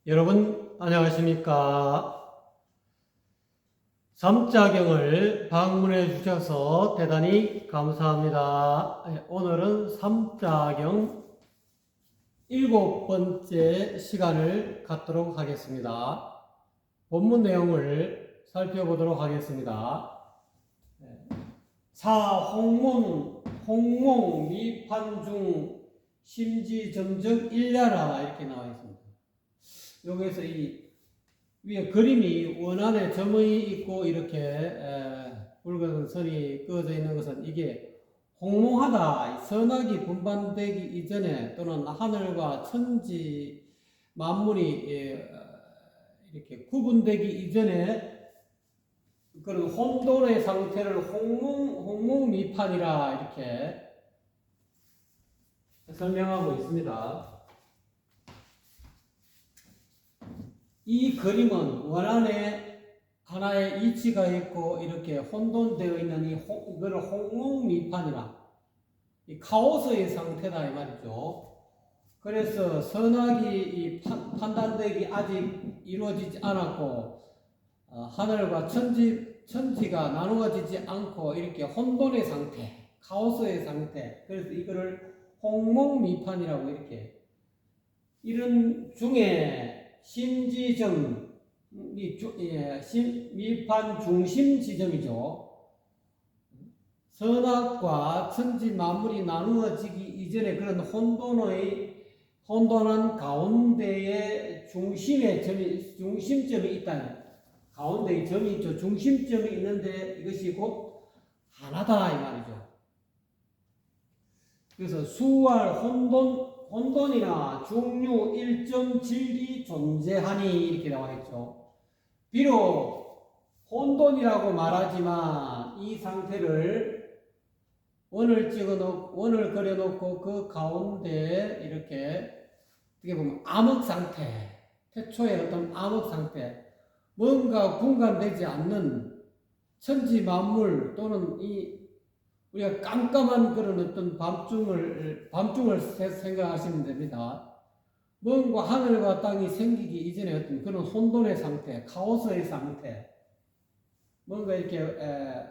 여러분 안녕하십니까? 삼자경을 방문해 주셔서 대단히 감사합니다. 오늘은 삼자경 7번째 시간을 갖도록 하겠습니다. 본문 내용을 살펴보도록 하겠습니다. 홍몽 미판중 심지점적 일야라 이렇게 나와 있습니다. 여기에서 이 위에 그림이 원안에 점이 있고 이렇게 붉은 선이 그어져 있는 것은 이게 홍몽하다, 선악이 분반되기 이전에 또는 하늘과 천지 만물이 이렇게 구분되기 이전에 그런 혼돈의 상태를 홍몽미판이라 이렇게 설명하고 있습니다. 이 그림은 원안에 하나의 이치가 있고 이렇게 혼돈되어 있는 이거를 홍몽미판이라 이 카오스의 상태다 이 말이죠. 그래서 선악이 판단되기 아직 이루어지지 않았고 하늘과 천지가 나누어지지 않고 이렇게 혼돈의 상태, 카오스의 상태. 그래서 이거를 홍몽미판이라고 이렇게 이런 중에 심지점, 미판 중심 지점이죠. 선악과 천지 만물이 나누어지기 이전에 그런 혼돈한 가운데에 중심점이 있다는 가운데에 점이 있죠. 중심점이 있는데 이것이 곧 하나다 이 말이죠. 그래서 수활 혼돈이나 중류 일점 진리 존재하니 이렇게 나와 있죠. 비록 혼돈이라고 말하지만 이 상태를 원을 그려놓고 그 가운데 이렇게 어떻게 보면 암흑 상태, 태초의 어떤 암흑 상태, 뭔가 분간되지 않는 천지 만물 또는 우리가 깜깜한 그런 어떤 밤중을 생각하시면 됩니다. 뭔가 하늘과 땅이 생기기 이전에 어떤 그런 혼돈의 상태, 카오스의 상태, 뭔가 이렇게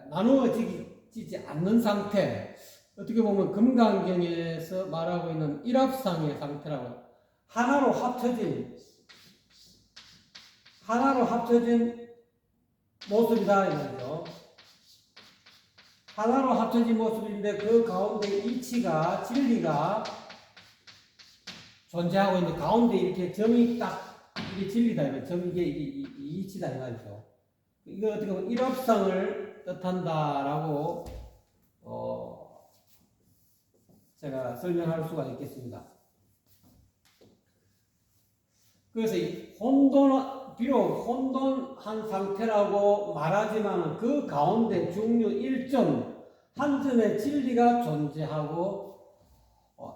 나누어지지 않는 상태, 어떻게 보면 금강경에서 말하고 있는 일합상의 상태라고 하나로 합쳐진 모습이다 이 말이죠. 하나로 합쳐진 모습인데 그 가운데 이치가 진리가 존재하고 있는 가운데 이렇게 점이 딱 이게 진리다 이거 점 이게 이 이치다 이 말이죠. 이거 어떻게 보면 일합상을 뜻한다라고 제가 설명할 수가 있겠습니다. 그래서 비록 혼돈한 상태라고 말하지만 그 가운데 중류 1점, 한 점의 진리가 존재하고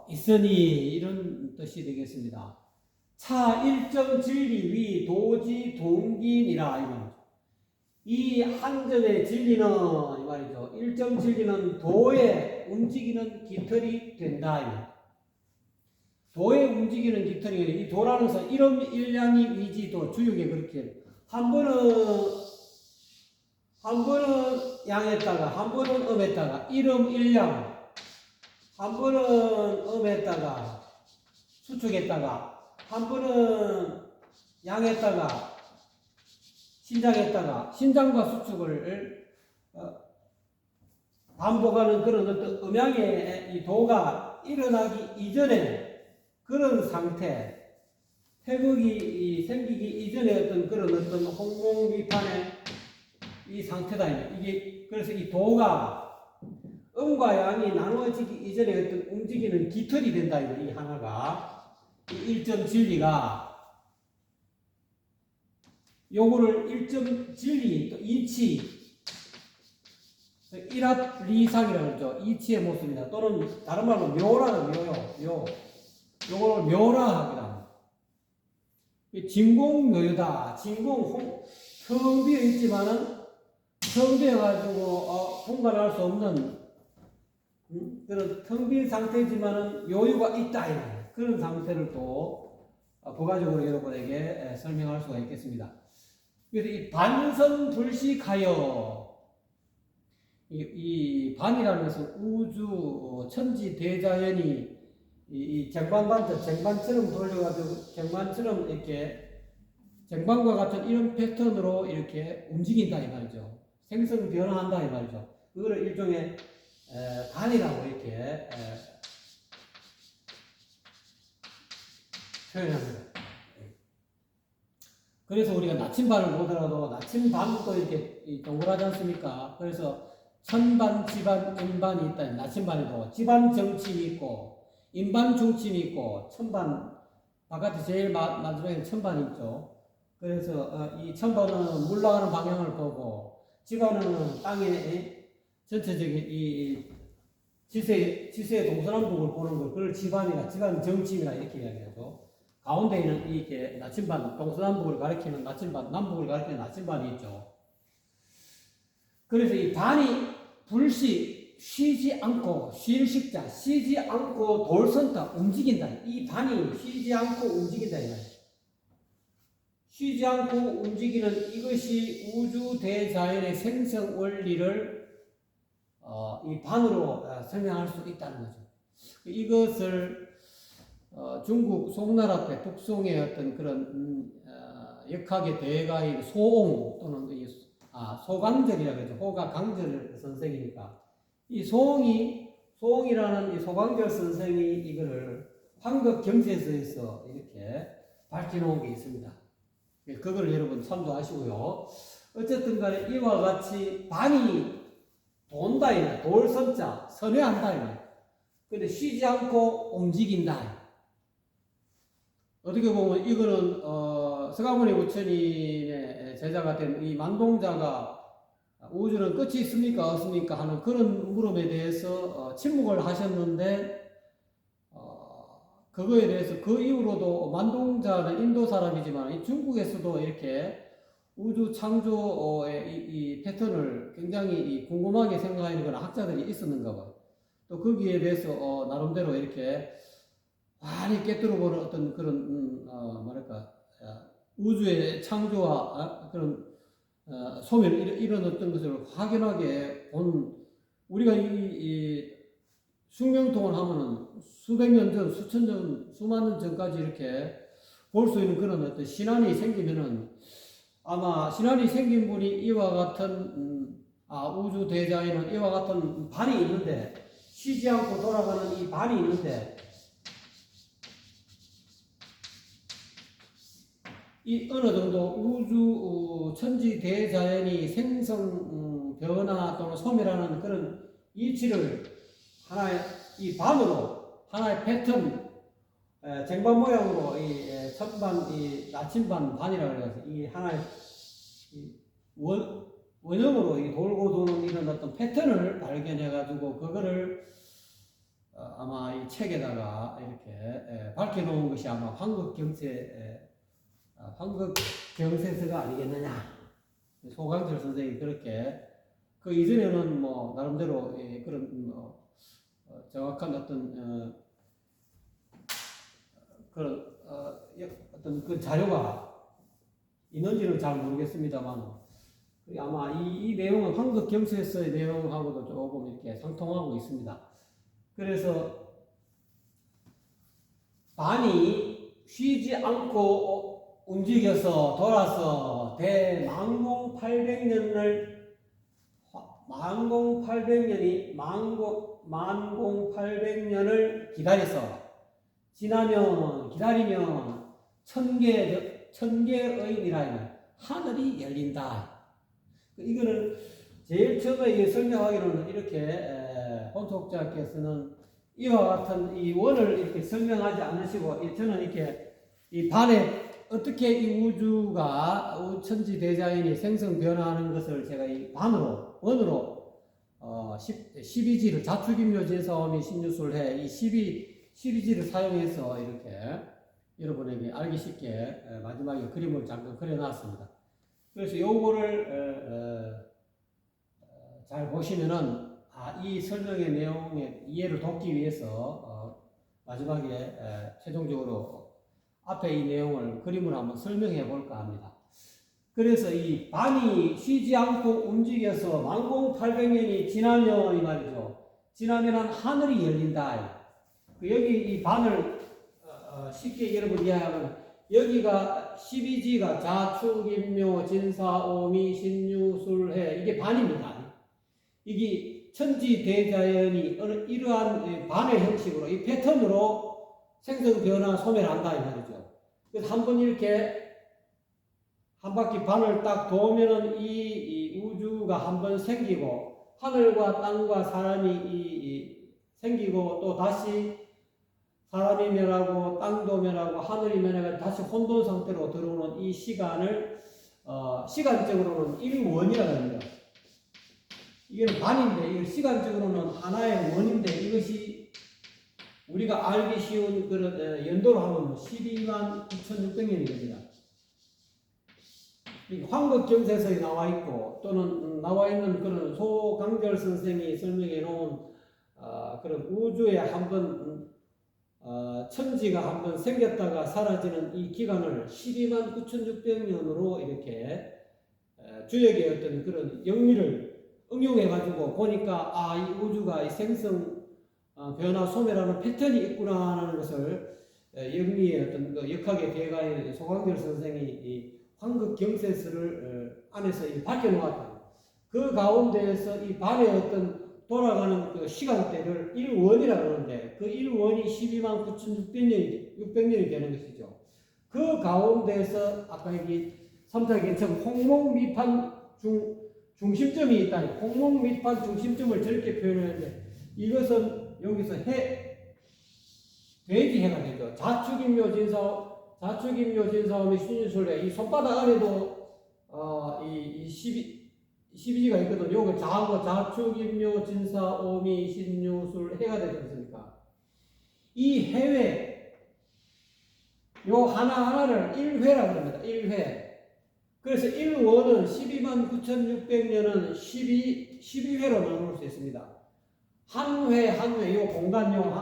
있으니 이런 뜻이 되겠습니다. 차 1점 진리 위 도지 동긴이라 이 한 점의 진리는 이 말이죠. 1점 진리는 도에 움직이는 깃털이 된다. 도에 움직이는 깃털이 이 도라는 것은 이름 일량이 위지도 주역에 그렇게 한 번은 양했다가 한 번은 음했다가 이름 일량 한 번은 음했다가 수축했다가 한 번은 양했다가 신장했다가 신장과 수축을 반복하는 그런 어떤 음양의 이 도가 일어나기 이전에 그런 상태, 태극이 생기기 이전에 어떤 그런 어떤 홍몽미판의 이 상태다. 그래서 이 도가 음과 양이 나누어지기 이전에 어떤 움직이는 깃털이 된다. 이 하나가. 이 일점 진리가. 요거를 일점 진리, 또 이치, 일합리상이라고 그러죠. 이치의 모습이다. 또는 다른 말로 묘라는 묘요. 요걸 묘라합니다. 진공묘유다. 텅 비어 있지만은 텅 비어가지고 공간할 수 없는 그런 텅 빈 상태지만은 여유가 있다. 그런 상태를 또 부가적으로 여러분에게 설명할 수가 있겠습니다. 그래서 이 반선불식하여 이 반이라는 것은 우주 천지 대자연이 이 쟁반반도 쟁반처럼 돌려가지고 쟁반처럼 이렇게 쟁반과 같은 이런 패턴으로 이렇게 움직인다 이 말이죠. 생성 변화한다 이 말이죠. 그거를 일종의 반이라고 이렇게 표현합니다. 그래서 우리가 나침반을 보더라도 나침반도 이렇게 동그라지 않습니까? 그래서 천반, 지반, 인반이 있다. 나침반에도 지반 정침이 있고 인반 중침이 있고 천반 바깥에 제일 마지막에 천반이 있죠. 그래서 이 천반은 물 나가는 방향을 보고 지반은 땅의 전체적인 이 지세의 동서남북을 보는 걸 그걸 지반 정침이라 이렇게 이야기하죠. 가운데에는 이렇게 나침반, 동서남북을 가리키는 나침반, 남북을 가리키는 나침반이 있죠. 그래서 이 반이 불시, 쉬지 않고, 쉴 식자, 쉬지 않고 돌선다, 움직인다. 이 반이 쉬지 않고 움직인다. 이 말이에요. 쉬지 않고 움직이는 이것이 우주 대자연의 생성 원리를 이 반으로 설명할 수 있다는 거죠. 이것을 중국 송나라 때 북송의 어떤 그런 역학의 대가인 소옹 또는 소강절이라고 하죠. 호가 강절 선생이니까 이 소옹이라는 이 소강절 선생이 이거를 황덕경세서에서 이렇게 밝혀놓은 게 있습니다. 그거를 여러분 참조하시고요. 어쨌든 간에 이와 같이 반이 돈다 이나 돌선자 선회한다 이나 근데 쉬지 않고 움직인다. 어떻게 보면 이거는 서가모니 부처님의 제자가 된 이 만동자가 우주는 끝이 있습니까 없습니까 하는 그런 물음에 대해서 침묵을 하셨는데 그거에 대해서 그 이후로도 만동자는 인도 사람이지만 중국에서도 이렇게 우주 창조의 이 패턴을 굉장히 궁금하게 생각하는 그런 학자들이 있었는가 봐요. 또 거기에 대해서 나름대로 이렇게 많이 깨뜨려보는 어떤 그런 우주의 창조와 그런 소멸 이런 어떤 것을 확연하게 본 우리가 이 숙명통을 하면은 수백 년 전, 수천 년, 수만 년 전까지 이렇게 볼 수 있는 그런 어떤 신안이 생기면은 아마 신안이 생긴 분이 이와 같은 우주 대자에는 이와 같은 반이 있는데 쉬지 않고 돌아가는 이 반이 있는데 이 어느 정도 우주 천지 대자연이 생성 변화 또는 소멸하는 그런 이치를 하나의 이 반으로 하나의 패턴 쟁반 모양으로 이 천반 이 나침반 반이라고 해서 이 하나의 이 원형으로 이 돌고 도는 이런 어떤 패턴을 발견해 가지고 그거를 아마 이 책에다가 이렇게 밝혀 놓은 것이 아마 황급경세서가 아니겠느냐. 소강철 선생이 그렇게 그 이전에는 뭐 나름대로 그런 정확한 어떤 그런 어떤 그 자료가 있는지는 잘 모르겠습니다만 아마 이 내용은 황급경세서의 내용하고도 조금 이렇게 상통하고 있습니다. 그래서 반이 쉬지 않고 움직여서 돌아서 대망공 800년을 만공 800년을 기다려서 기다리면 천개의이라 하늘이 열린다. 이거는 제일 처음에 설명하기로는 이렇게 혼속자께서는 이와 같은 이 원을 이렇게 설명하지 않으시고 저는 이렇게 이 반에 어떻게 이 우주가 천지 대자연이 생성 변화하는 것을 제가 이 원으로 12지를 자축인묘 진사오미 신유술해 이 12지를 사용해서 이렇게 여러분에게 알기 쉽게 마지막에 그림을 잠깐 그려놨습니다. 그래서 요거를 잘 보시면은 이 설명의 내용의 이해를 돕기 위해서 마지막에 최종적으로 앞에 이 내용을 그림으로 한번 설명해 볼까 합니다. 그래서 이 반이 쉬지 않고 움직여서 만공 800년이 지나면 이 말이죠. 지나면 하늘이 열린다. 여기 이 반을 쉽게 여러분 이해하면 여기가 12지가 자축인묘 진사오미 신유술해 이게 반입니다. 이게 천지대자연이 이러한 반의 형식으로 이 패턴으로 생성 변화 소멸을 한다 이 말이죠. 그래서 한번 이렇게 한 바퀴 반을 딱 도면은 이 우주가 한번 생기고 하늘과 땅과 사람이 생기고 또 다시 사람이 멸하고 땅도 멸하고 하늘이 멸하고 다시 혼돈 상태로 들어오는 이 시간을 시간적으로는 일원이라고 합니다. 이게 반인데 이게 시간적으로는 하나의 원인데 이것이 우리가 알기 쉬운 그런 연도로 하면 12만 9,600년이 됩니다. 황극경세서에 나와 있고 또는 나와 있는 그런 소강절 선생이 설명해 놓은 그런 우주에 한번 천지가 한번 생겼다가 사라지는 이 기간을 12만 9,600년으로 이렇게 주역의 어떤 그런 영리를 응용해 가지고 보니까 이 우주가 이 생성 변화 소멸하는 패턴이 있구나 하는 것을 영리의 어떤 그 역학의 대가인 소강절 선생이 이 황극경세서를 안에서 밝혀놓았다. 그 가운데에서 이 반의 어떤 돌아가는 그 시간대를 1원이라고 하는데 그 1원이 12만 9,600년이 되는 것이죠. 그 가운데에서 아까 여기 3타기처럼 홍목미판 중심점이 있다. 홍목미판 중심점을 저렇게 표현했는데 이것은 여기서 돼지해가 되죠. 자축인묘 진사오미 신유술래 이 손바닥 안에도 이 12지가 있거든. 요거 자축인묘 진사오미 신유술 해가 되지 않습니까? 이 해외 요 하나하나를 1회라고 합니다. 1회. 그래서 1원은 12만 9,600년은 12회로 나눌 수 있습니다. 한 회, 요 공간용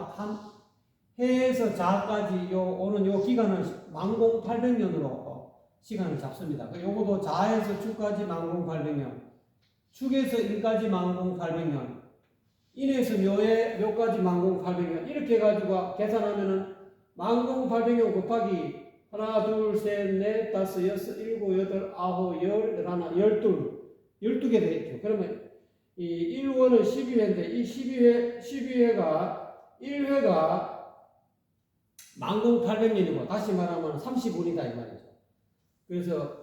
해에서 자까지 오는 요 기간은 만공 800년으로 시간을 잡습니다. 요것도 자에서 축까지 만공 800년, 축에서 인까지 만공 800년, 인에서 묘까지 만공 800년 이렇게 해가지고 계산하면은 만공 800년 곱하기 하나, 둘, 셋, 넷, 다섯, 여섯, 일곱, 여덟, 아홉, 열, 하나, 12개 되겠죠. 그러면 이 1원은 12회인데 이 12회가 1회가 만공 800년이고 다시 말하면 30원이다 이 말이죠. 그래서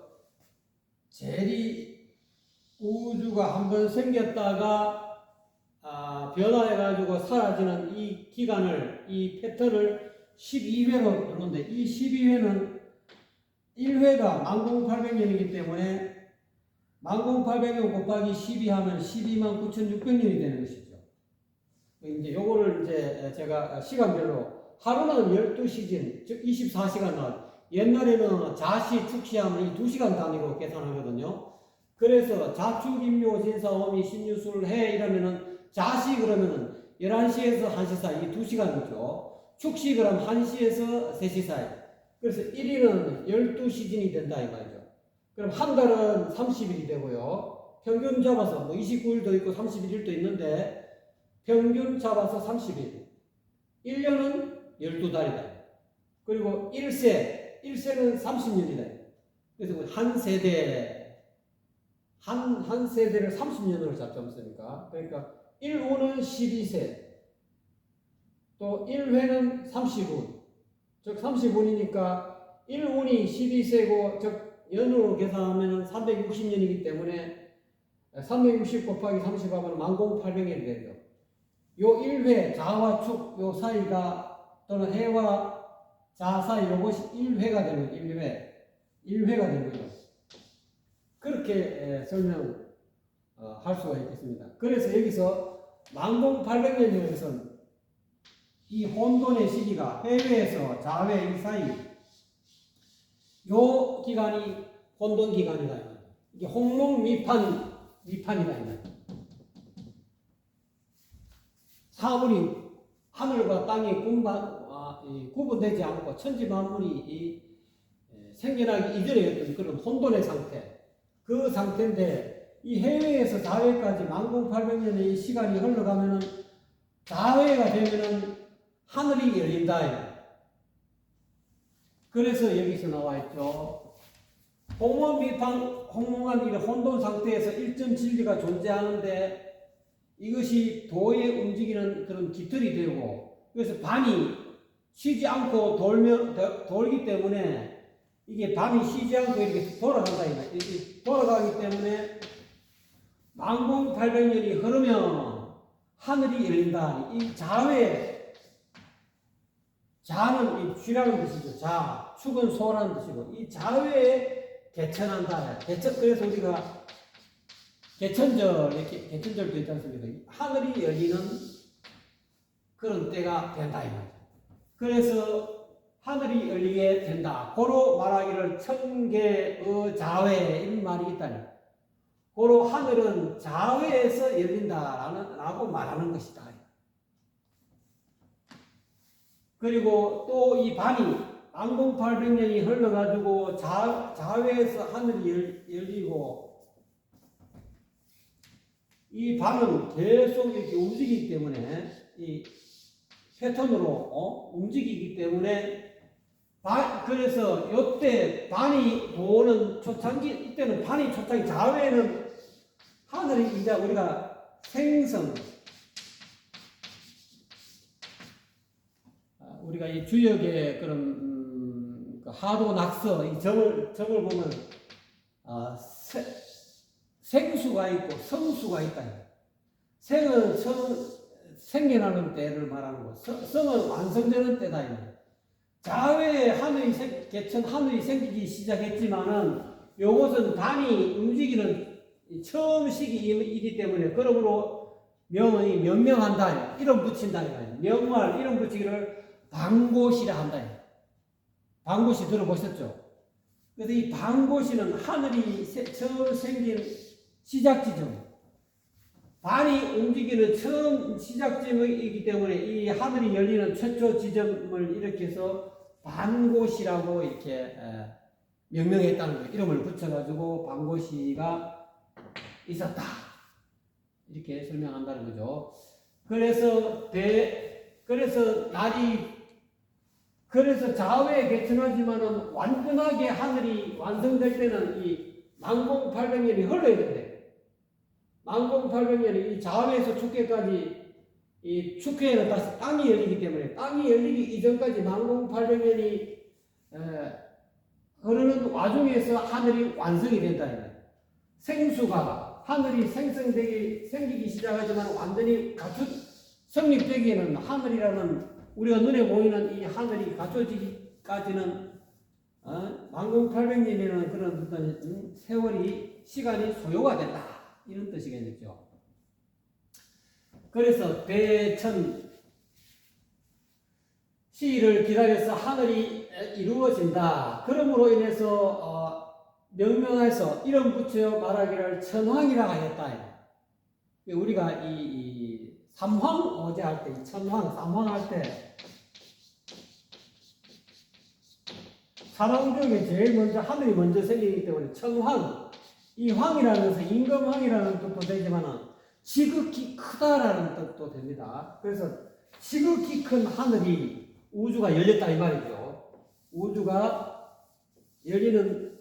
제리 우주가 한번 생겼다가 변화해가지고 사라지는 이 기간을 이 패턴을 12회로 두는데 이 12회는 1회가 만공 800년이기 때문에 만공 800년 곱하기 12 하면 12만 9,600년이 되는 것이죠. 이제 요거를 이제 제가 시간별로 하루는 12시즌, 즉 24시간 옛날에는 자시, 축시하면 이 2시간 단위로 계산하거든요. 그래서 자축인묘 진사오미 신유술 해 이러면은 자시 그러면은 11시에서 1시 사이 2시간이죠. 축시 그럼 1시에서 3시 사이. 그래서 1일은 12시즌이 된다 이 말이죠. 그럼 한 달은 30일이 되고요. 평균 잡아서 뭐 29일도 있고 31일도 있는데 평균 잡아서 30일. 1년은 12달이다. 그리고 1세는 30년이다. 그래서 한 세대를 30년으로 잡지 않습니까? 그러니까 1호는 12세, 또 1회는 30운, 즉 30운이니까 1운이 12세고, 즉 연으로 계산하면 360년이기 때문에 360 곱하기 30 하면 만공 800년이 되죠. 요 1회, 자와 축, 요 사이가 또는 해와 자 사이 요것이 1회가 되는 거죠. 1회가 되는 거죠. 그렇게 설명할 수가 있겠습니다. 그래서 여기서 만공 800년이라는 것은 이 혼돈의 시기가 해외에서 자외 이 사이 요 기간이 혼돈 기간이다. 이게 홍목미판이다. 사물이 하늘과 땅이 구분되지 않고 천지 만물이 생겨나기 이전의 어떤 그런 혼돈의 상태, 그 상태인데 이 해외에서 자회까지 1800년의 시간이 흘러가면은 자회가 되면은 하늘이 열린다. 그래서 여기서 나와 있죠. 홍몽한 이런 혼돈 상태에서 일정 진리가 존재하는데 이것이 도에 움직이는 그런 깃털이 되고, 그래서 반이 쉬지 않고 돌기 때문에 이게 밤이 쉬지 않고 이렇게 돌아간다. 돌아가기 때문에 1800년이 흐르면 하늘이 열린다. 이 자는 이 쥐라는 뜻이죠. 자, 축은 소라는 뜻이고, 이 자회에 개천한다. 그래서 우리가 개천절, 이렇게 개천절도 있지 않습니까? 하늘이 열리는 그런 때가 된다. 그래서 하늘이 열리게 된다. 고로 말하기를 천개의 자회, 이런 말이 있다니. 고로 하늘은 자회에서 열린다라고 말하는 것이다. 그리고 또 이 반이 1800년이 흘러가지고 자회에서 하늘이 열리고, 이 반은 계속 이렇게 움직이기 때문에, 이 패턴으로 움직이기 때문에, 그래서 이때 반이 도는 초창기, 이때는 반이 초창기, 자회는 하늘이 이제 우리가 생성, 우리가 이 주역의 그런 하도 낙서 이 점을 보면 생수가 있고 성수가 있다. 생은 생겨나는 때를 말하는 거, 성은 완성되는 때다. 자회에 개천 하늘이 생기기 시작했지만은 요것은 반이 움직이는 처음 시기이기 때문에, 그러므로 명이 명명한다. 이름 붙인다. 명말 이름 붙이기를 방고시라 한다. 방고시 들어보셨죠? 그래서 이 방고시는 하늘이 처음 생긴 시작 지점, 반이 움직이는 처음 시작점이기 때문에 이 하늘이 열리는 최초 지점을 일으켜서 반고시라고 이렇게 명명했다는 거예요. 이름을 붙여가지고 방고시가 있었다. 이렇게 설명한다는 거죠. 그래서 자회에 개천하지만은 완전하게 하늘이 완성될 때는 이 1800년이 흘러야 된대. 1800년이 이 자회에서 축회까지, 이 축회에는 다시 땅이 열리기 때문에, 땅이 열리기 이전까지 1800년이 흐르는 와중에서 하늘이 완성이 된다. 생수가 하늘이 생기기 시작하지만 완전히 성립되기에는 하늘이라는, 우리가 눈에 보이는 이 하늘이 갖춰지기까지는 1800년이라는 그런 어떤 시간이 소요가 된다. 이런 뜻이겠죠. 그래서 대천 시를 기다려서 하늘이 이루어진다. 그러므로 인해서 명명해서 이름 붙여 말하기를 천황이라 하였다. 우리가 이 삼황 어제 할 때, 삼황 할 때, 사람 중에 제일 먼저 하늘이 먼저 생기기 때문에 천황, 이 황이라는 것은 임금황이라는 뜻도 되지만은 지극히 크다라는 뜻도 됩니다. 그래서 지극히 큰 하늘이, 우주가 열렸다 이 말이죠. 우주가 열리는,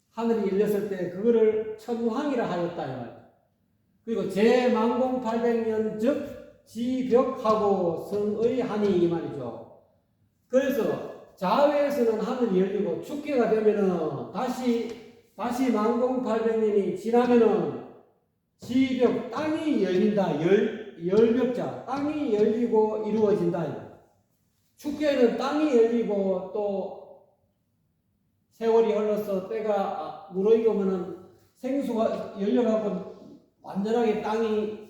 하늘이 열렸을 때 그거를 천황이라 하였다 이 말이죠. 그리고 제10,800년 즉 지벽하고 성의하니 이 말이죠. 그래서 자회에서는 하늘이 열리고 축계가 되면은 다시 10,800년이 지나면은 지벽, 땅이 열린다. 열벽자, 땅이 열리고 이루어진다. 축계는 땅이 열리고 또 세월이 흘러서 때가 무르익으면은 생수가 열려가고 완전하게 땅이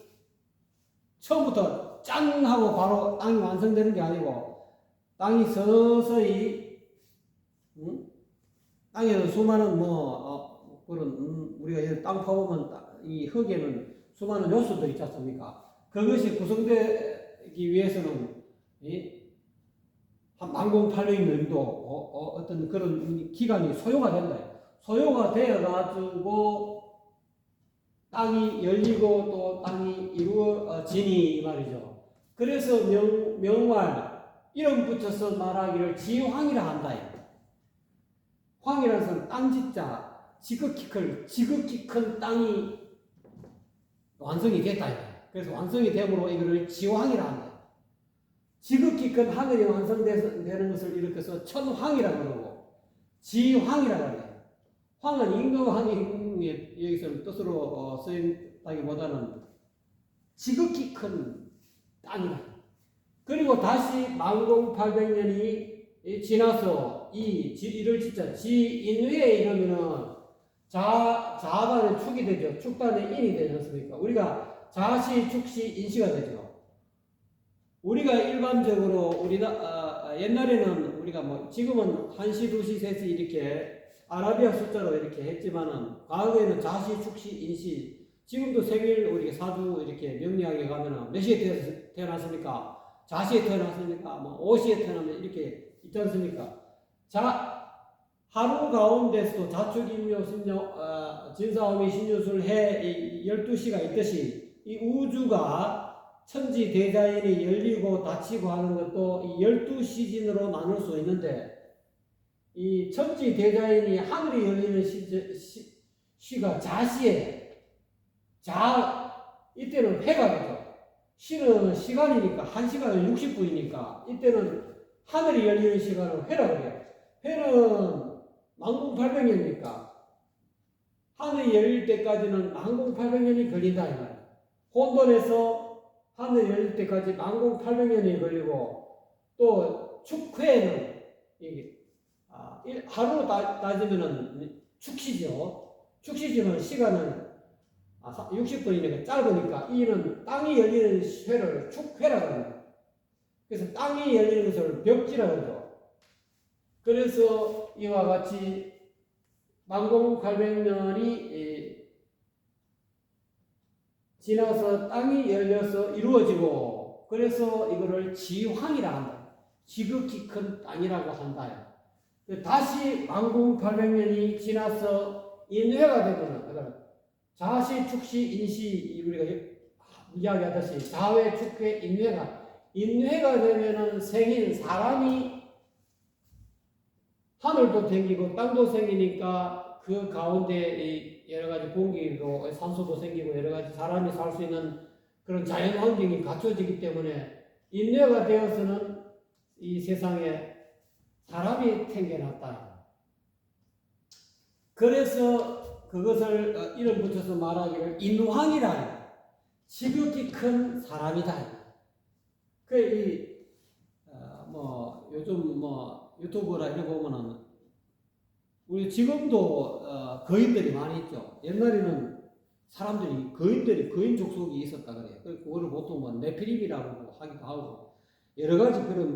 처음부터 짠 하고 바로 땅이 완성되는 게 아니고, 땅이 서서히, 땅에는 수많은 그런 우리가 땅 파보면 이 흙에는 수많은 요소들이 있지 않습니까? 그것이 구성되기 위해서는 한 10,800년도 어떤 그런 기간이 소요가 된다. 소요가 되어가지고 땅이 열리고 또 땅이 이루어지니 이 말이죠. 그래서 명말 이름 붙여서 말하기를 지황이라 한다. 황이라는 것은 땅짓자 지극히 큰 땅이 완성이 됐다. 그래서 완성이 되므로 이거를 지황이라 한다. 지극히 큰 하늘이 완성되는 것을 일으켜서 천황이라고 그러고 지황이라고 합니다. 황은 임금황의 여기서 뜻으로 쓰인다기보다는 지극히 큰 땅이다. 그리고 다시 10,800년이 지나서 이를 진짜 지인회에 이르면은 자반의 축이 되죠. 축반의 인이 되지 않습니까? 우리가 자시, 축시, 인시가 되죠. 우리가 일반적으로 옛날에는 우리가 뭐 지금은 1시, 2시, 3시 이렇게 아라비아 숫자로 이렇게 했지만은 과거에는 자시, 축시, 인시 지금도 생일 우리가 사주 이렇게 명리학에 가면은 몇 시에 태어났습니까? 자시에 태어났습니까? 뭐 5시에 태어나면 이렇게 있지 않습니까? 하루 가운데서도 자축인묘, 진사오미, 신유술, 해 12시가 있듯이 이 우주가 천지 대자연이 열리고 닫히고 하는 것도 이 12시즌으로 나눌 수 있는데 이 천지 대자연이 하늘이 열리는 시가 자시에 이때는 해가 되죠. 시는 시간이니까 1시간은 60분이니까 이때는 하늘이 열리는 시간을 해라고 해요. 해는 10,800년이니까 하늘이 열릴 때까지는 10,800년이 걸린다 이 말이에요. 혼돈에서 하늘이 열릴 때까지 10,800년이 걸리고 또 축회는 하루로 따지면은 축시죠. 축시지만 시간은 60분이니까 짧으니까 이는 땅이 열리는 회를 축회라고 합니다. 그래서 땅이 열리는 것을 벽지라고 하죠. 그래서 이와 같이 10,800년이 지나서 땅이 열려서 이루어지고 그래서 이거를 지황이라 한다. 지극히 큰 땅이라고 한다. 다시 10,800년이 지나서 인회가 되면 자시, 축시, 인시 우리가 이야기하듯이 자회, 축회, 인회가 되면은 생인 사람이 하늘도 생기고 땅도 생기니까 그 가운데 여러 가지 공기도 산소도 생기고 여러 가지 사람이 살 수 있는 그런 자연 환경이 갖춰지기 때문에 인류가 되어서는 이 세상에 사람이 생겨났다. 그래서 그것을 이름 붙여서 말하기를 인황이라 지극히 큰 사람이다. 요즘 유튜브라 이런 거 보면은 우리 지금도 거인들이 많이 있죠. 옛날에는 거인 족속이 있었다 그래요. 그거를 보통 네피림이라고 하기도 하고 여러 가지 그런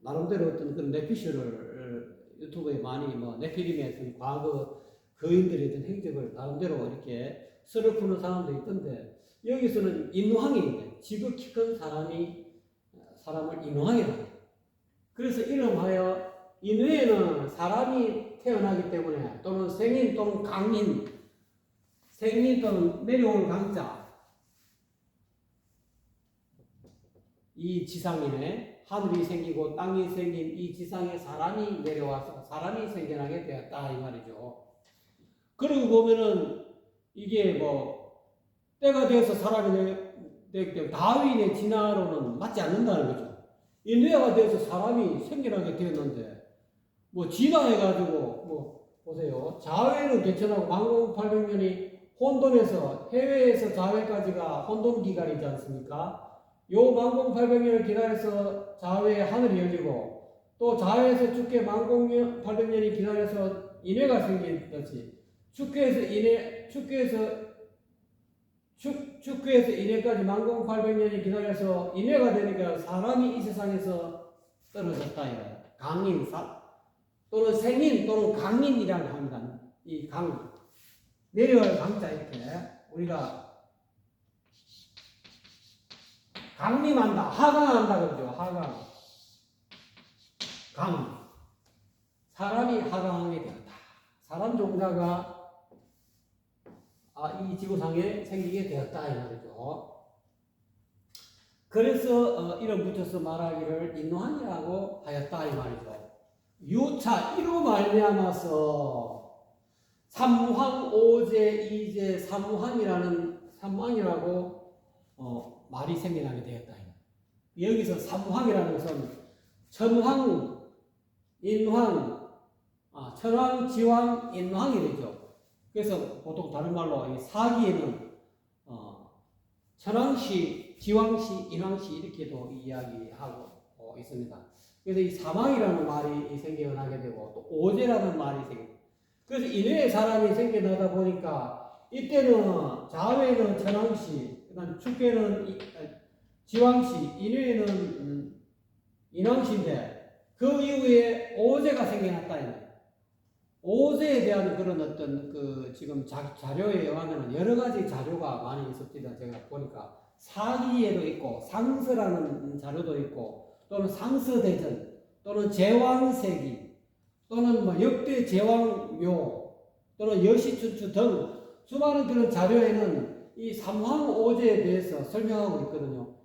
나름대로 어떤 그런 네피쇼를 유튜브에 많이 네피림의 어떤 과거 거인들의 어떤 행적을 나름대로 이렇게 썰을 푸는 사람도 있던데 여기서는 인왕인데 지극히 큰 사람을 인왕이라고 해요. 그래서 이름하여 인후에는 사람이 태어나기 때문에 또는 생인 또는 강인, 생인 또는 내려올 강자 이 지상에 하늘이 생기고 땅이 생긴 이 지상에 사람이 내려와서 사람이 생겨나게 되었다 이 말이죠. 그러고 보면은 이게 때가 되어서 사람이 되기 때문에 다윈의 진화로는 맞지 않는다는 거죠. 인류가 되어서 사람이 생겨나게 되었는데 진화해가지고 보세요. 자회는 괜찮고 10,800년이 혼돈에서 해외에서 자회까지가 혼돈 기간이지 않습니까? 요 10,800년을 기다려서 자회에 하늘이 열리고 또 자회에서 축회 10,800년이 기다려서 인회가 생기듯이 축회에서 인회까지 10,800년이 기다려서 인회가 되니까 사람이 이 세상에서 떨어졌다. 강인 또는 생인 또는 강인이라고 합니다. 이 내려올 강자 이렇게 우리가 강림한다, 하강한다 그러죠. 하강. 강. 사람이 하강하게 되었다. 사람 종자가 이 지구상에 생기게 되었다 이 말이죠. 그래서 이름 붙여서 말하기를 인노한이라고 하였다 이 말이죠. 유차 이로 말미암아서 삼황 오제 이제 삼황이라고 말이 생겨나게 되었다. 여기서 삼황이라는 것은 천황, 인황, 천황, 지황, 인황이 되죠. 그래서 보통 다른 말로 이 사기에는 천황시, 지황시, 인황시 이렇게도 이야기하고 있습니다. 그래서 이 사망이라는 말이 생겨나게 되고 또 오제라는 말이 생겨나게 되고 그래서 이외에 사람이 생겨나다 보니까 이때는 좌우에는 천황시, 그다음 축계는 지황시, 인외에는 인왕시인데 그 이후에 오제가 생겨났다. 오제에 대한 그런 어떤 지금 자료에 의하면 여러 가지 자료가 많이 있습니다. 제가 보니까 사기에도 있고 상서라는 자료도 있고 또는 상서대전 또는 제왕세기 또는 뭐 역대 제왕묘 또는 여시춘추 등 수많은 그런 자료에는 이 삼황오제에 대해서 설명하고 있거든요.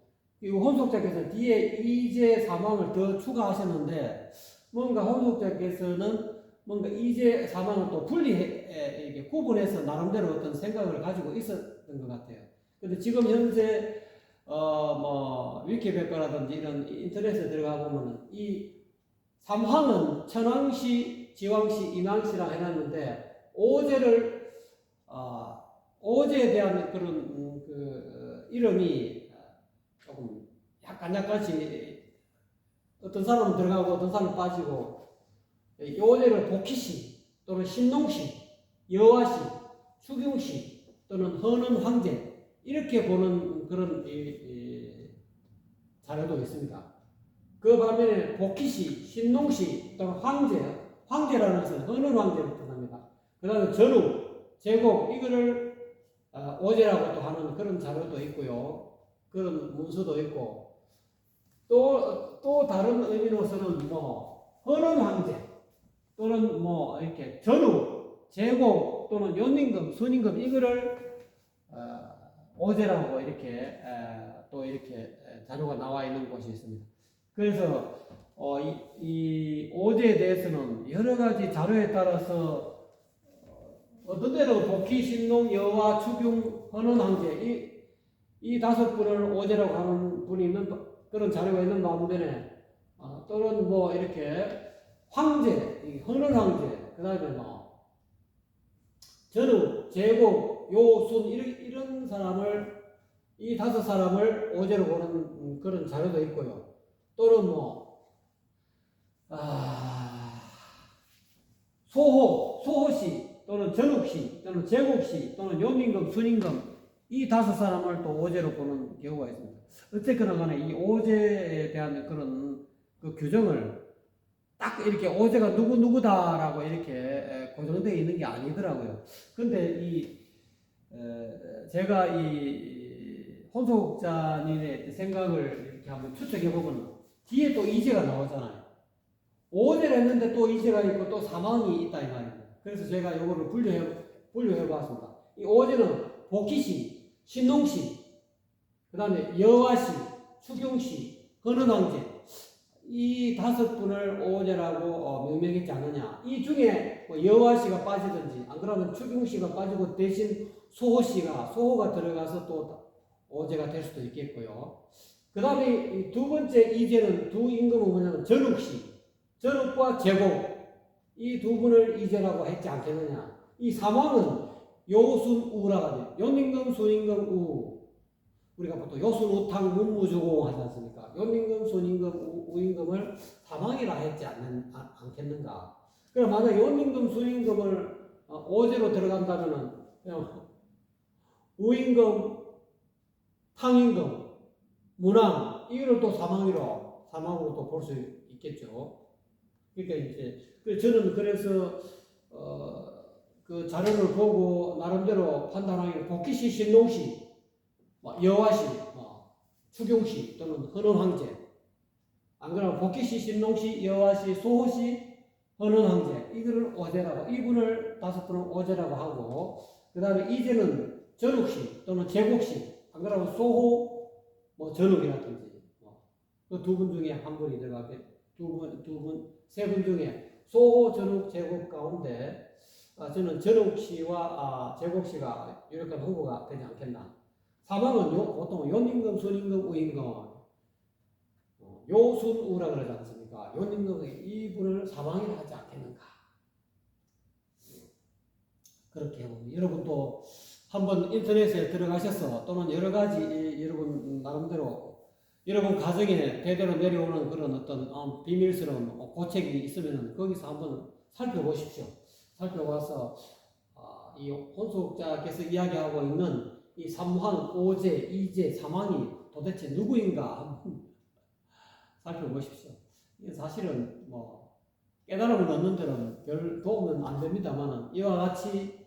이 혼속자께서 뒤에 이제 사망을 더 추가하셨는데 뭔가 혼속자께서는 뭔가 이제 사망을 또 이렇게 구분해서 나름대로 어떤 생각을 가지고 있었던 것 같아요. 근데 지금 현재 뭐 위키백과라든지 이런 인터넷에 들어가 보면은 이 삼황은 천황시, 지황시, 인왕시라 해놨는데 오제에 대한 그런 이름이 조금 약간씩 어떤 사람은 들어가고 어떤 사람은 빠지고 이 오제를 복희시 또는 신농시, 여화시, 추경시 또는 헌은 황제 이렇게 보는 그런 자료도 있습니다. 그 반면에 복희시, 신농시 또는 황제라는 것은 헌은 황제를 뜻합니다. 그 다음에 전후, 제국 이거를 오제라고 또 하는 그런 자료도 있고요. 그런 문서도 있고 또 다른 의미로서는 뭐 헌은 황제 또는 뭐 이렇게 전후, 제국 또는 연임금, 순임금 이거를 오제라고 이렇게 또 이렇게 자료가 나와 있는 곳이 있습니다. 그래서 이 오제에 대해서는 여러 가지 자료에 따라서 어떤 때로 복희, 신농, 여화, 추경, 헌은 황제 이 다섯 분을 오제라고 하는 분이 있는 그런 자료가 있는 반면에 또는 뭐 이렇게 황제, 헌은 황제, 그 다음에 뭐 전후, 제국, 요순 이런 사람을 이 다섯 사람을 오제로 보는 그런 자료도 있고요. 또는 뭐 소호시 또는 전욱시 또는 제국시 또는 요민금, 순임금 이 다섯 사람을 또 오제로 보는 경우가 있습니다. 어쨌거나 간에 이 오제에 대한 그런 그 규정을 딱 이렇게 오제가 누구다라고 이렇게 고정되어 있는 게 아니더라고요. 근데 제가 이 혼속자님의 생각을 이렇게 한번 추측해 보면 뒤에 또 이제가 나오잖아요. 오제를 했는데 또 이제가 있고 또 사망이 있다 이 말입니다. 그래서 제가 이거를 분류해 봤습니다. 이 오제는 복희시, 신농시, 그 다음에 여화시, 추경시, 헌은황제 이 다섯 분을 오제라고 명명했지 않느냐. 이 중에 뭐 여화시가 빠지든지 안 그러면 추경시가 빠지고 대신 소호가 들어가서 또 오제가 될 수도 있겠고요. 그 다음에 두 번째 이제는 두 임금은 뭐냐면 전욱과 제국 이 두 분을 이제라고 했지 않겠느냐. 이 사망은 요순우라가 돼요. 연임금, 순임금, 우. 우리가 보통 요순우탕 문무주공 하지 않습니까? 연임금, 순임금, 우임금을 사망이라 했지 않겠는가. 그럼 만약 연임금, 순임금을 오제로 들어간다면은 우임금, 탕임금, 문왕 이거를 또 사망으로 또 볼 수 있겠죠. 그러니까 이제 저는 그래서 그 자료를 보고 나름대로 판단하기를 복희시, 신농시, 여화시, 추경시 또는 헌은황제 안 그러면 복희씨, 신농씨, 여화씨, 소호씨, 헌원황제 이거를 오제라고, 이분을 5분을 오제라고 하고, 그 다음에 이제는 전욱씨 또는 제국씨, 안 그러면 소호 뭐 전욱이라든지 그 두 분 중에 한 분이 들어가게, 세 분 중에 소호, 전욱, 제국 가운데 저는 전욱 씨와 제국 씨가 유력한 후보가 되지 않겠나. 사망은 보통 연임금, 순임금, 우임금, 요순우라 그러지 않습니까? 요임금의 이분을 사망이라 하지 않겠는가. 그렇게 해보면 여러분도 한번 인터넷에 들어가셔서 또는 여러 가지 여러분 나름대로 여러분 가정에 대대로 내려오는 그런 어떤 비밀스러운 고책이 있으면 거기서 한번 살펴보십시오. 살펴봐서 이 혼속자께서 이야기하고 있는 이 삼환, 오제, 이제, 사망이 도대체 누구인가 한번 살펴보십시오. 이게 사실은 뭐 깨달음을 얻는 데는 별 도움은 안 됩니다만 이와 같이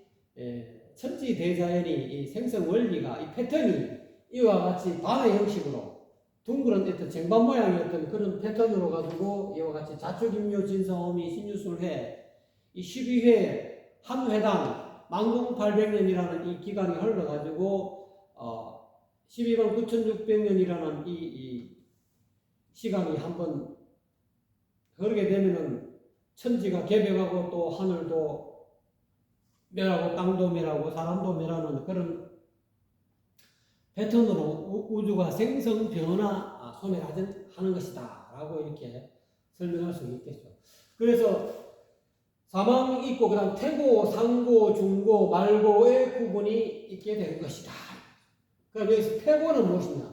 천지대자연이 이 생성 원리가 이 패턴이 이와 같이 반의 형식으로 둥그런 어떤 쟁반 모양의 어떤 그런 패턴으로 가지고 이와 같이 자축인묘 진사오미 신유술회 이 12회 한 회당 10,800년이라는 이 기간이 흘러가지고 129,600년이라는 이 시간이 한번 흐르게 되면은 천지가 개벽하고 또 하늘도 멸하고 땅도 멸하고 사람도 멸하는 그런 패턴으로 우주가 생성 변화 소멸하는 것이다 라고 이렇게 설명할 수 있겠죠. 그래서 사망이 있고 그다음 태고, 상고, 중고, 말고의 구분이 있게 된 것이다. 그러니까 여기서 태고는 무엇이냐?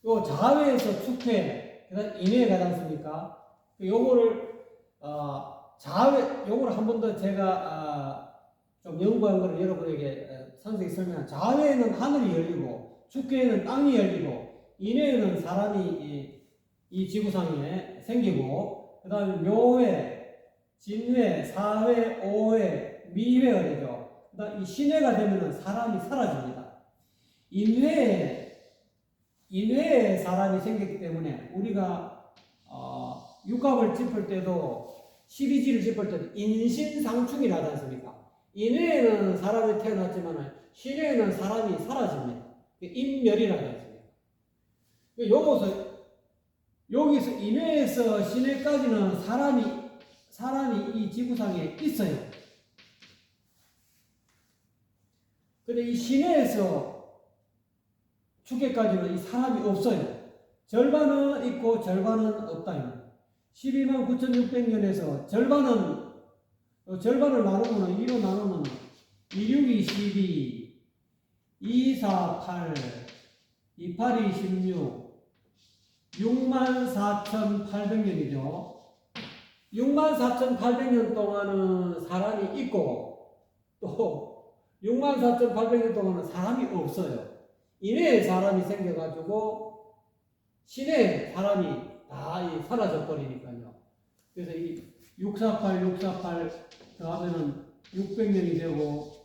요 자회에서 축회, 그다음 인회에 가지 않습니까? 요거를 자회, 요거를 한 번 더 제가 좀 연구한 거를 여러분에게 상세히 설명한. 자회에는 하늘이 열리고 축회에는 땅이 열리고 인회에는 사람이 이 지구상에 생기고 그 다음에 묘회, 진회, 사회, 오회, 미회가 되죠. 그 다음 이 신회가 되면 사람이 사라집니다. 인회에 사람이 생겼기 때문에 우리가 육갑을 짚을 때도 12지를 짚을 때도 인신상충이라 하지 않습니까? 인회에는 사람이 태어났지만 신회에는 사람이 사라집니다. 인멸이라고 했습니다. 여기서 인회에서 신회까지는 사람이 이 지구상에 있어요. 근데 이 신회에서 축계까지는 이 사람이 없어요. 절반은 있고 절반은 없다. 129,600년에서 절반을 나누면 2로 나누면 2, 6, 12 2, 4, 8, 2, 8, 16, 64,800년이죠. 64,800년 동안은 사람이 있고, 또 64,800년 동안은 사람이 없어요. 인해에 사람이 생겨가지고, 신에 사람이 다 사라져버리니까요. 그래서 이 648 더하면은 600년이 되고,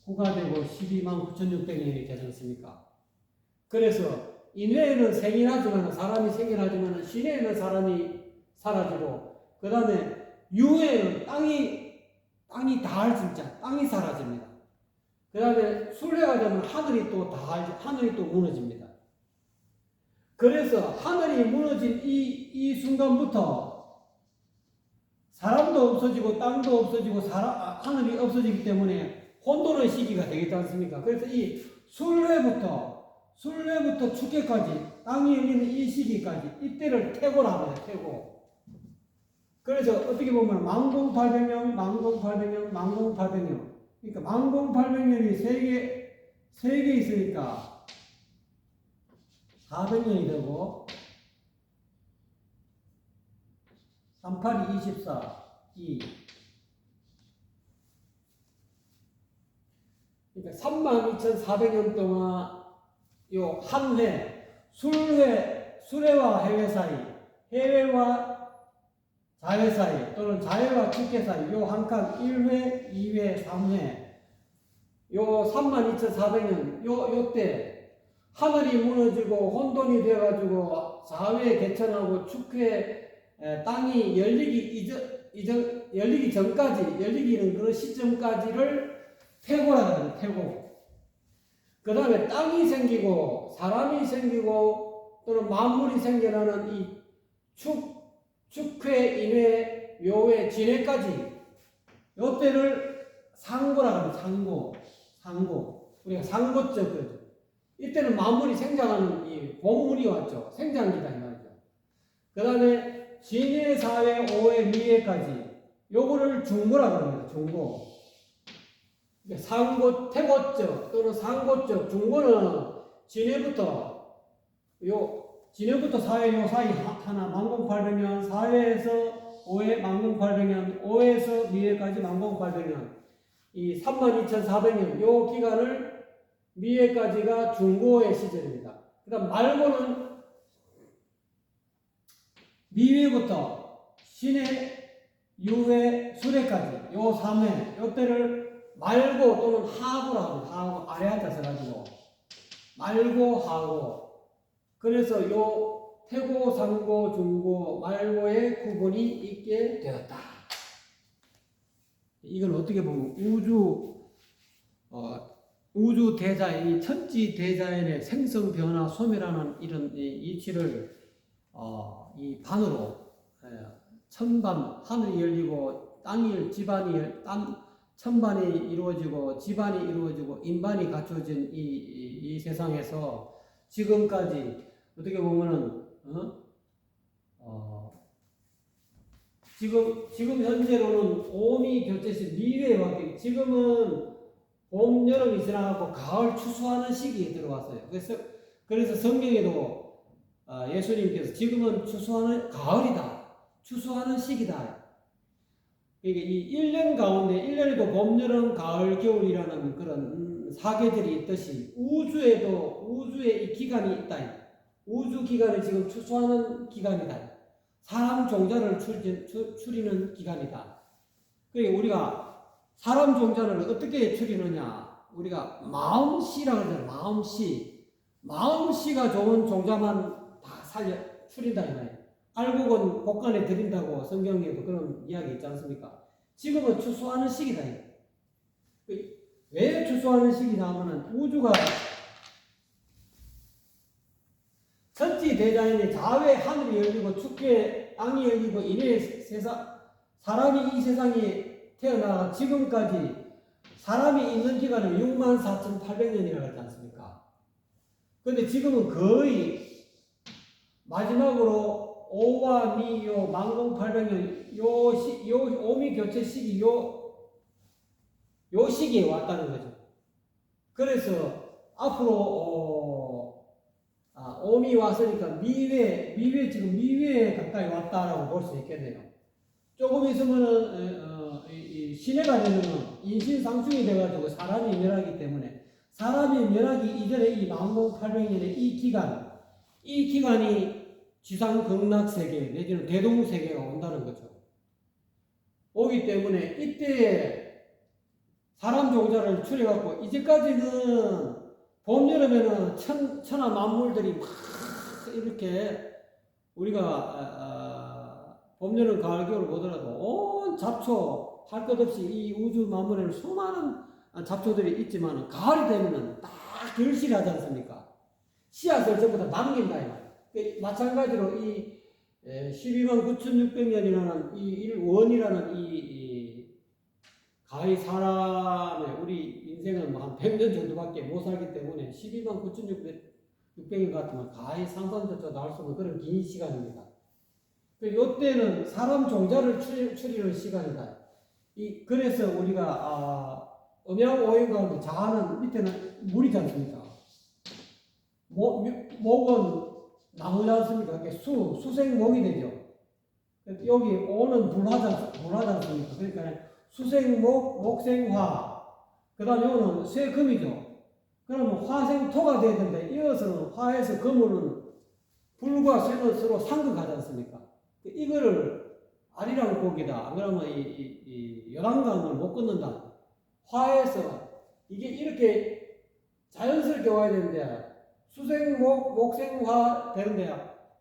9가 되고 129,600년이 되지 않습니까? 그래서 인회에는 생일하지만 사람이 생일하지만 신회에는 사람이 사라지고 그 다음에 유회에는 땅이 진짜 땅이 사라집니다. 그 다음에 술회가 되면 하늘이 또 무너집니다. 그래서 하늘이 무너진 이 순간부터 사람도 없어지고 땅도 없어지고 하늘이 없어지기 때문에 혼돈의 시기가 되겠지 않습니까? 그래서 이 술회부터 축계까지 땅이 열리는 이 시기까지 이때를 태고라고 해요. 태고. 그래서 어떻게 보면 만공800년 그러니까 만공800년이 세 개 있으니까 400년이 되고 38이 24 2 그러니까 32,400년 동안 요 한 회, 수회와 해외 사이, 해외와 자회 사이, 또는 자회와 축계 사이, 요 한 칸 1회, 2회, 3회, 요 32,400년, 요때 하늘이 무너지고 혼돈이 되어가지고 4회 개천하고 축회 땅이 열리기 전까지, 열리기는 그런 시점까지를 태고라고 합니다. 태고. 그 다음에 땅이 생기고 사람이 생기고 또는 만물이 생겨나는 이 축회, 인회, 묘회, 진회까지 요때를 상고라고 합니다. 상고. 우리가 상고적 그러죠. 이때는 만물이 생장하는 이 봄물이 왔죠. 생장기다 이 말이죠. 그 다음에 진회, 사회, 오회, 미회까지 요거를 중고라고 합니다. 중고. 상고, 태고적 또는 상고적, 중고는 진해부터 사회 요 사이 하나 10,800년, 사회에서 5회 10,800년, 5회에서 미회까지 10,800년, 이 32,400년 요 기간을 미회까지가 중고의 시절입니다. 그 다음 말고는 미회부터 신회, 유회, 수회까지 요 3회 요때를 말고 또는 하고라고 하고 아래 앉아서 가지고 말고 하고 그래서 요 태고, 상고, 중고, 말고의 구분이 있게 되었다. 이건 어떻게 보면 우주 대자연, 천지 대자연의 생성 변화 소멸하는 이런 이치를 이 반으로 천반 하늘이 열리고 천반이 이루어지고 지반이 이루어지고 인반이 갖춰진 이 세상에서 지금까지 어떻게 보면은 지금 현재로는 오미 교체시 미회와 지금은 봄, 여름이 지나가고 가을 추수하는 시기에 들어왔어요. 그래서 성경에도 예수님께서 지금은 추수하는 가을이다. 추수하는 시기다. 그러니까 이 1년 가운데 1년에도 봄, 여름, 가을, 겨울이라는 그런 사계절이 있듯이 우주에 이 기간이 있다. 우주 기간이 지금 추수하는 기간이다. 사람 종자를 추리는 기간이다. 그러니까 우리가 사람 종자를 어떻게 추리느냐? 우리가 마음씨라고 하잖아요. 마음씨가 좋은 종자만 다 추린다. 알곡은 곡간에 들인다고 성경에도 그런 이야기 있지 않습니까? 지금은 추수하는 시기다. 왜 추수하는 시기냐 하면은 우주가 천지 대자연의 자외 하늘이 열리고 축회 땅이 열리고 이래 사람이 이 세상에 태어나 지금까지 사람이 있는 기간은 64,800년이라고 하지 않습니까? 그런데 지금은 거의 마지막으로 오와 미 요 10,800년 요 오미 교체 시기 요 시기에 왔다는 거죠. 그래서 앞으로 오미 왔으니까 미회에 가까이 왔다라고 볼 수 있겠네요. 조금 있으면은 신해가 되면은 인신상충이 돼가지고 사람이 멸하기 때문에 사람이 멸하기 이전에 이 10,800년의 이 기간이 지상극락세계 내지는 대동세계가 온다는 거죠. 오기 때문에 이때 사람 종자를 추려갖고 이제까지는 봄, 여름에는 천하 만물들이 막 이렇게 우리가 봄, 여름, 가을, 겨울 보더라도 온 잡초 할 것 없이 이 우주 만물에는 수많은 잡초들이 있지만 가을이 되면은 딱 결실하지 않습니까? 씨앗을 전부 다 남긴다. 마찬가지로 이 129,600년이라는 이 원이라는 이 가히 사람의 우리 인생은 뭐 한 100년 정도밖에 못 살기 때문에 129,600년 같으면 가히 상상조차 나올 수 없는 그런 긴 시간입니다. 이때는 사람 종자를 추리는 시간이다. 그래서 우리가 음양 오행 가운데 자하는 밑에는 물이지 않습니까? 목은 나무지 않습니까? 수생목이 되죠. 여기 오는 불하지 않습니까? 그러니까 수생목, 목생화, 그 다음에 이거는 쇠금이죠. 그러면 화생토가 돼야 되는데 이것은 화에서 금은 불과 쇠는 서로 상극하지 않습니까? 이거를 아리랑 고기다. 그러면 이 요단강을 못 건넌다. 화에서 이게 이렇게 자연스럽게 와야 되는데 수생목, 목생화 되는데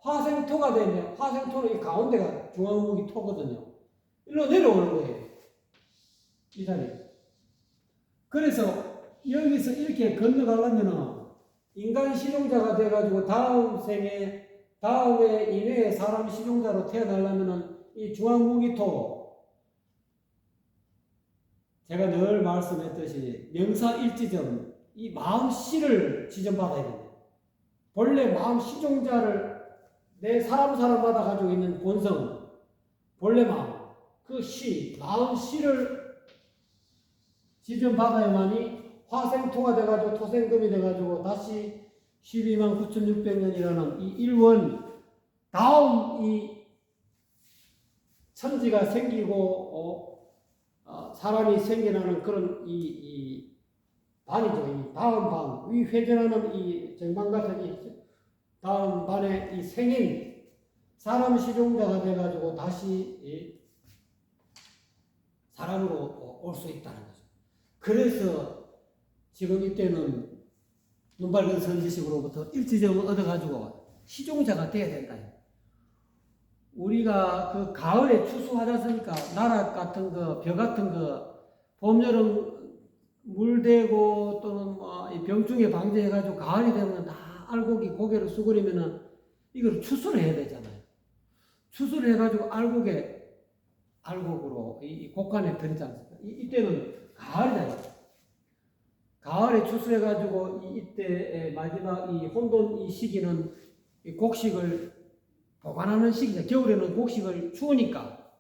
화생토가 되면 화생토는 이 가운데가 중앙목이 토거든요. 일로 내려오는 거예요. 이 자리. 그래서 여기서 이렇게 건너가려면은 인간 실종자가 돼가지고 다음 생에 다음에 이내에 사람 실종자로 태어나려면은 이 중앙목이토 제가 늘 말씀했듯이 명사일지점 이 마음씨를 지점받아야 됩니다. 본래 마음 시종자를 내 사람마다 가지고 있는 본성 본래 마음 그 시 마음씨를 지점받아야만이 화생토가 돼가지고 토생금이 돼가지고 다시 12만 9,600년이라는 이 일원 다음 이 천지가 생기고 사람이 생겨나는 그런 이 반이죠. 이 다음 반, 위 회전하는 이 정반 같은 이 다음 반에 이 생인 사람 시종자가 돼가지고 다시 사람으로 올 수 있다는 거죠. 그래서 지금 이때는 눈밝은 선지식으로부터 일지점을 얻어가지고 시종자가 돼야 된다. 우리가 그 가을에 추수하지 않습니까? 나락 같은 거, 벼 같은 거, 봄, 여름 물대고 또는 뭐 병충해 방지해가지고 가을이 되면 다 알곡이 고개를 수그리면은 이걸 추수를 해야 되잖아요. 추수를 해가지고 알곡으로 이 곡간에 들이지 않습니까? 이때는 가을이잖아요. 가을에 추수해가지고 이때 마지막 이 혼돈 이 시기는 이 곡식을 보관하는 시기죠. 겨울에는 곡식을 추우니까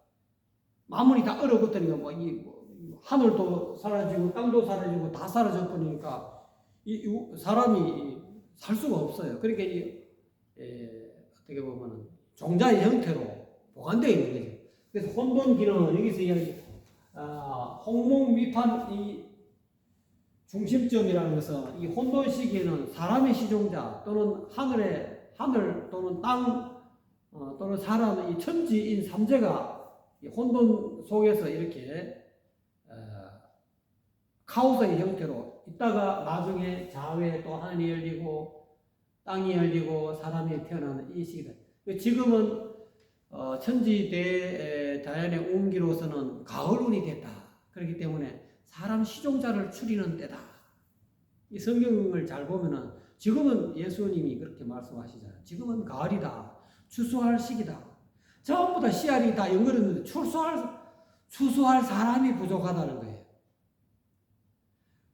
마무리 다 얼어붙으니까 하늘도 사라지고 땅도 사라지고 다 사라져 버리니까 사람이 살 수가 없어요. 그러니까 어떻게 보면은 종자의 형태로 보관되어 있는 거죠. 그래서 혼돈기는 여기서 이야기 홍목미판 이 중심점이라는 것은 이 혼돈 시기에는 사람의 시종자 또는 하늘 또는 땅 또는 사람 이 천지인 삼재가 이 혼돈 속에서 이렇게 카오스의 형태로 있다가 나중에 자외에 또 하늘이 열리고 땅이 열리고 사람이 태어나는 이 시기다. 지금은 천지 자연의 운기로서는 가을운이 됐다. 그렇기 때문에 사람 시종자를 추리는 때다. 이 성경을 잘 보면은 지금은 예수님이 그렇게 말씀하시잖아요. 지금은 가을이다. 추수할 시기다. 전부 다 씨알이 다 연결했는데 추수할 사람이 부족하다는 거예요.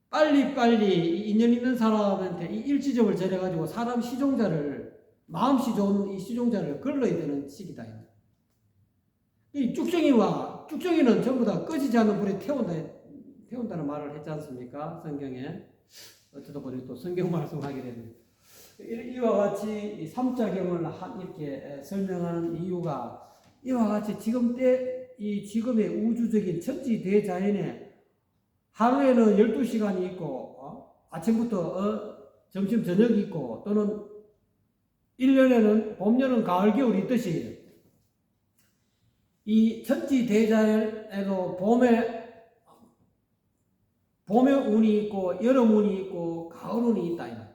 빨리 인연 있는 사람한테 이 일지점을 절해가지고 사람 시종자를 마음씨 좋은 이 시종자를 걸러야 되는 시기다. 이 쭉정이는 전부 다 꺼지지 않는 불에 태운다는 말을 했지 않습니까? 성경에. 어쩌다 보니 또 성경 말씀하게 됩니다. 이와 같이 삼자경을 이렇게 설명하는 이유가 이와 같이 지금의 우주적인 천지 대자연에 하루에는 12시간이 있고 아침부터 점심 저녁이 있고 또는 1년에는 봄, 여름, 가을, 겨울이 있듯이 이 천지 대자연에도 봄에 운이 있고 여름 운이 있고 가을 운이 있다.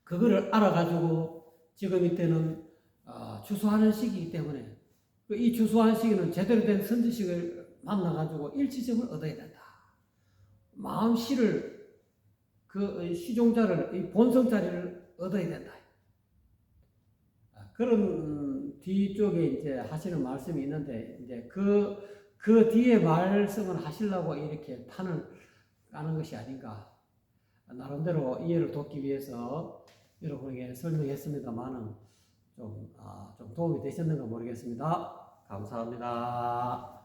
그거를 알아가지고 지금 이때는 추수하는 시기이기 때문에 이 추수하는 시기는 제대로 된 선지식을 만나가지고 일치점을 얻어야 된다. 마음씨를 그 시종자를 이 본성자리를 얻어야 된다. 그런 뒤쪽에 이제 하시는 말씀이 있는데 이제 그 뒤에 말씀을 하시려고 이렇게 판을 까는 것이 아닌가. 나름대로 이해를 돕기 위해서 여러분에게 설명했습니다만은 좀 도움이 되셨는가 모르겠습니다. 감사합니다.